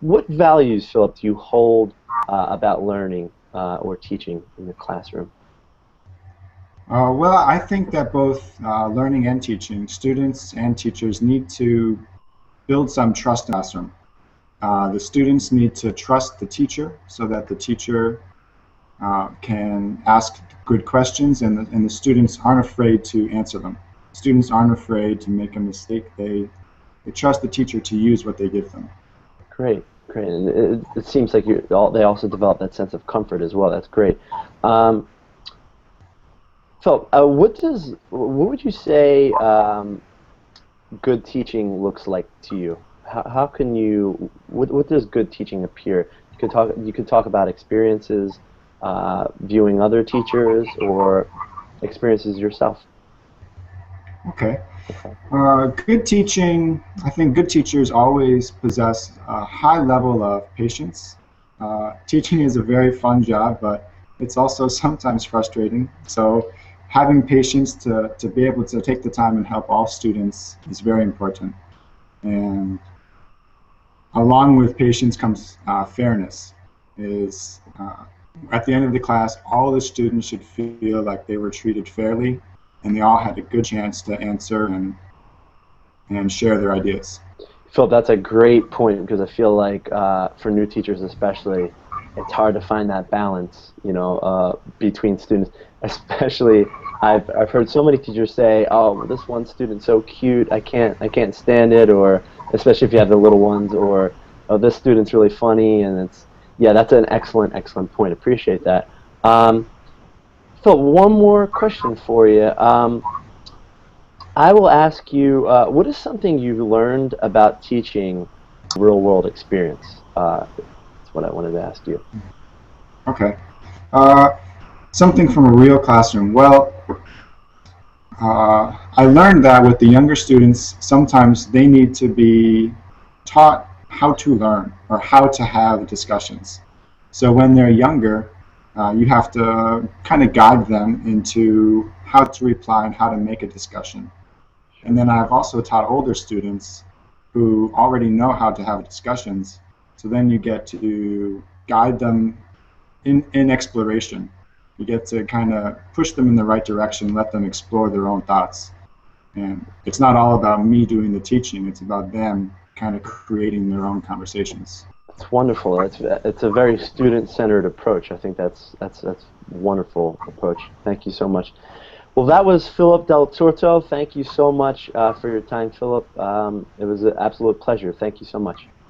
What values, Philip, do you hold about learning or teaching in the classroom? Well, I think that both learning and teaching, students and teachers need to build some trust in the classroom. The students need to trust the teacher so that the teacher can ask good questions, and the students aren't afraid to answer them. Students aren't afraid to make a mistake. They trust the teacher to use what they give them. Great, great. And it seems like they also develop that sense of comfort as well. That's great. Um, Philip, what would you say good teaching looks like to you? How can you what does good teaching appear? You could talk about experiences, viewing other teachers, or experiences yourself. Okay. Okay. Good teaching, I think good teachers always possess a high level of patience. Teaching is a very fun job, but it's also sometimes frustrating. So having patience to be able to take the time and help all students is very important. And along with patience comes fairness. Is At the end of the class, all the students should feel like they were treated fairly, and they all had a good chance to answer and share their ideas. Phil, that's a great point because I feel like for new teachers especially, it's hard to find that balance, between students. Especially, I've heard so many teachers say, "Oh, well, this one student's so cute, I can't stand it," or especially if you have the little ones, or "Oh, this student's really funny," and it's yeah, that's an excellent point. Appreciate that. Phil, one more question for you. I will ask you, what is something you've learned about teaching real world experience? That's what I wanted to ask you. Okay. Uh, Something from a real classroom. Well, I learned that with the younger students, sometimes they need to be taught how to learn or how to have discussions. So when they're younger, you have to kind of guide them into how to reply and how to make a discussion. And then I've also taught older students who already know how to have discussions. So then you get to guide them in exploration. You get to kind of push them in the right direction, let them explore their own thoughts. And it's not all about me doing the teaching, it's about them kind of creating their own conversations. It's wonderful. It's a very student-centered approach. I think that's wonderful approach. Thank you so much. Well, that was Philip Del Torto. Thank you so much for your time, Philip. It was an absolute pleasure. Thank you so much.